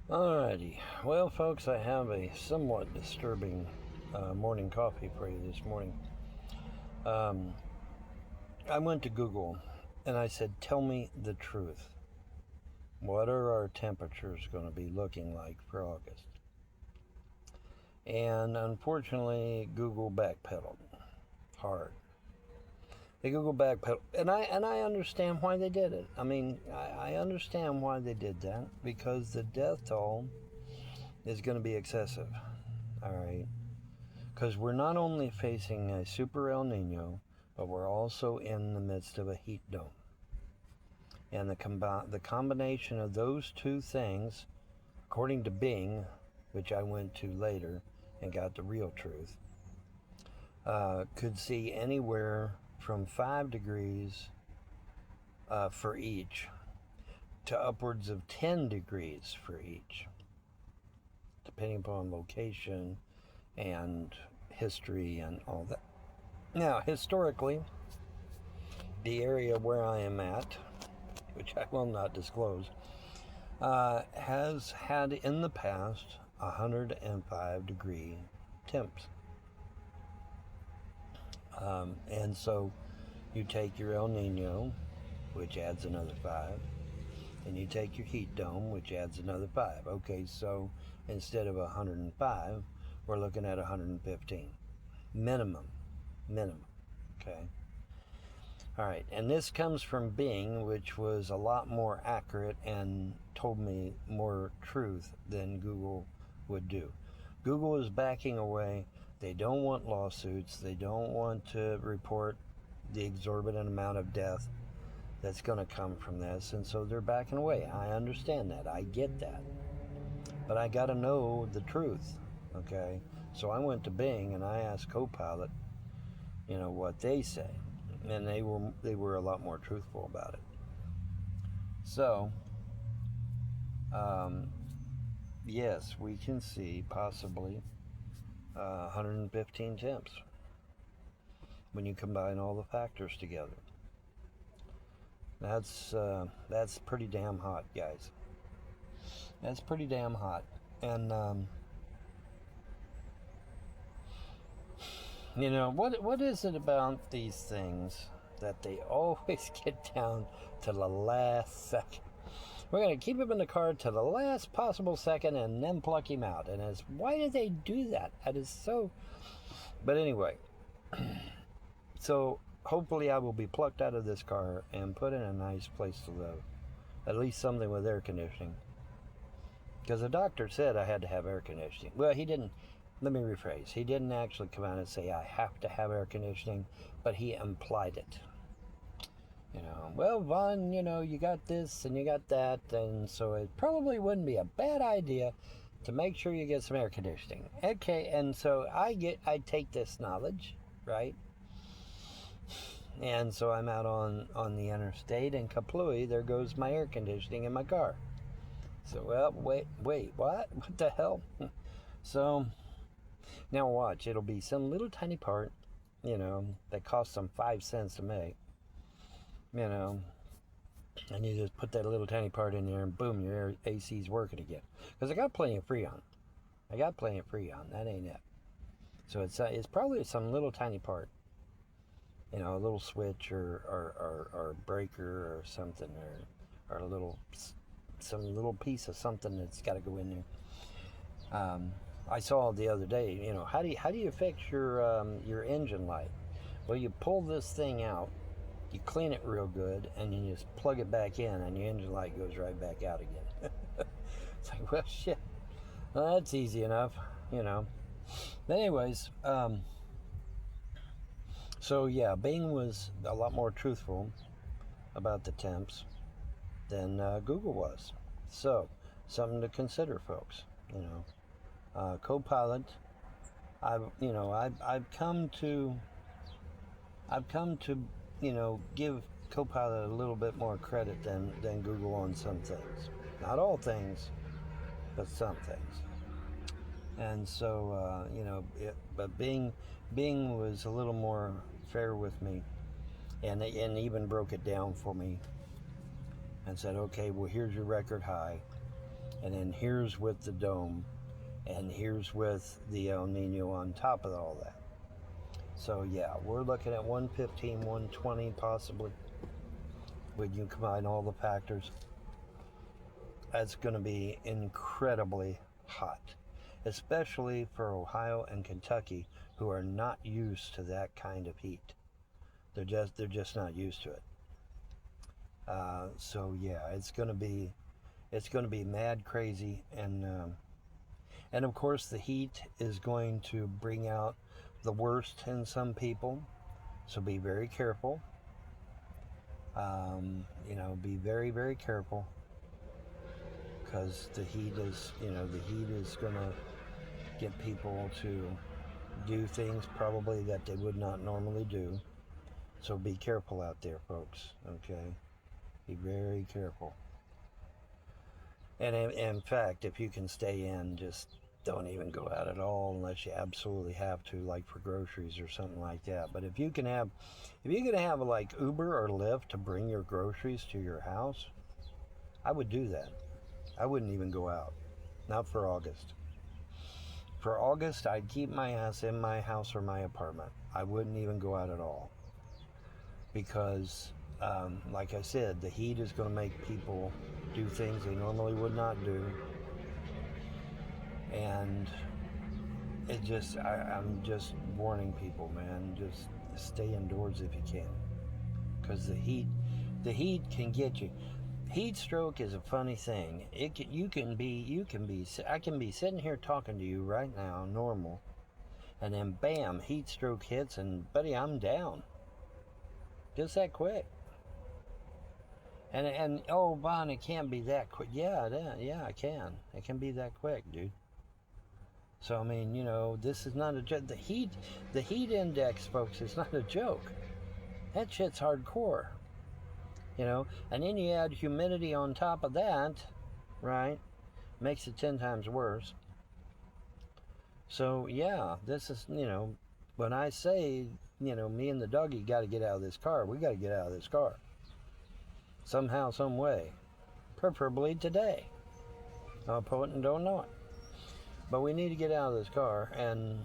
Alrighty. Well, folks, I have a somewhat disturbing morning coffee for you this morning. Um, I went to Google and I said, tell me the truth. What are our temperatures going to be looking like for August? And unfortunately, Google backpedaled hard. They Google backpedaled, and I understand why they did it. I understand why they did that because the death toll is going to be excessive. All right. Because we're not only facing a super El Nino, but we're also in the midst of a heat dome. And the combination of those two things, according to Bing, which I went to later and got the real truth, could see anywhere from 5 degrees for each to upwards of 10 degrees for each, depending upon location and history and all that. Now, historically, the area where I am at, which I will not disclose, has had in the past 105-degree temps. And so you take your El Nino, which adds another 5, and you take your heat dome, which adds another 5. Okay, so instead of 105, we're looking at 115. Minimum. Okay. All right, and this comes from Bing, which was a lot more accurate and told me more truth than Google would do. Google is backing away. They don't want lawsuits. They don't want to report the exorbitant amount of death that's going to come from this, and so they're backing away. I understand that. I get that. But I got to know the truth, okay? So I went to Bing and I asked Copilot, what they say, and they were a lot more truthful about it. So, yes, we can see possibly 115 temps when you combine all the factors together. That's pretty damn hot, guys. That's pretty damn hot, and what is it about these things that they always get down to the last second? We're going to keep him in the car to the last possible second and then pluck him out. And why do they do that? That is so. But anyway, so hopefully I will be plucked out of this car and put in a nice place to live. At least something with air conditioning. Because the doctor said I had to have air conditioning. Well, he didn't. Let me rephrase. He didn't actually come out and say I have to have air conditioning, but he implied it. Well, Vaughn, you got this and you got that, and so it probably wouldn't be a bad idea to make sure you get some air conditioning. Okay, and so I take this knowledge, right? And so I'm out on the interstate, and kaplooey, there goes my air conditioning in my car. So, well, wait, what? What the hell? So, now watch, it'll be some little tiny part, that costs some 5 cents to make, and you just put that little tiny part in there and boom, your AC's working again. Because I got plenty of Freon. That ain't it. So it's probably some little tiny part, a little switch or breaker or something, or some little piece of something that's got to go in there. I saw the other day, how do you fix your engine light? Well, you pull this thing out, you clean it real good, and you just plug it back in, and your engine light goes right back out again. It's like, well, shit. Well, that's easy enough, But anyways, so yeah, Bing was a lot more truthful about the temps than Google was. So, something to consider, folks. Copilot. I've come to give Copilot a little bit more credit than Google on some things. Not all things, but some things. And so, but Bing was a little more fair with me, and even broke it down for me and said, okay, well, here's your record high. And then here's with the dome, and here's with the El Nino on top of all that. So yeah, we're looking at 115, 120 possibly when you combine all the factors. That's going to be incredibly hot, especially for Ohio and Kentucky, who are not used to that kind of heat. They're just not used to it. So yeah, it's going to be mad crazy, and of course the heat is going to bring out the worst in some people. So be very careful. Be very, very careful, because the heat is going to get people to do things probably that they would not normally do. So be careful out there, folks. Okay, be very careful. And in fact, if you can stay in, just don't even go out at all unless you absolutely have to, like for groceries or something like that. But if you can have like Uber or Lyft to bring your groceries to your house, I would do that. I wouldn't even go out. Not for August. For August, I'd keep my ass in my house or my apartment. I wouldn't even go out at all. Because, like I said, the heat is going to make people do things they normally would not do. And I'm just warning people, man, just stay indoors if you can. Because the heat can get you. Heat stroke is a funny thing. I can be sitting here talking to you right now, normal, and then bam, heat stroke hits, and buddy, I'm down. Just that quick. And oh, Vaughn, it can't be that quick. Yeah, it can. It can be that quick, dude. So I mean, this is not a joke. The heat index, folks, is not a joke. That shit's hardcore. And then you add humidity on top of that, right? Makes it 10 times worse. So yeah, this is, when I say, me and the doggy got to get out of this car, we got to get out of this car. Somehow, some way. Preferably today. I'll put it and don't know it. But we need to get out of this car, and,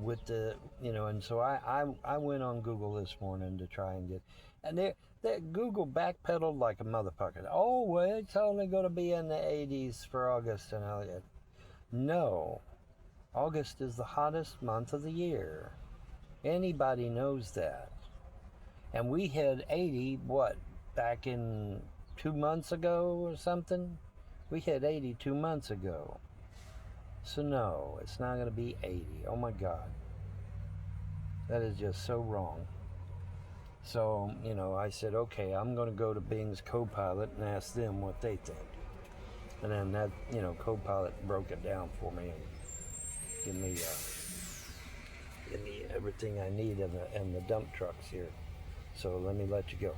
with the, and so I went on Google this morning to try and get, and that Google backpedaled like a motherfucker. Oh, well, it's only going to be in the 80s for August, and no. August is the hottest month of the year. Anybody knows that. And we hit 80, back in 2 months ago or something? We hit 80 2 months ago. So no, it's not going to be 80. Oh my God. That is just so wrong. So, I said, okay, I'm going to go to Bing's Copilot and ask them what they think. And then that, Copilot broke it down for me and give me everything I need in the dump trucks here. So let me let you go.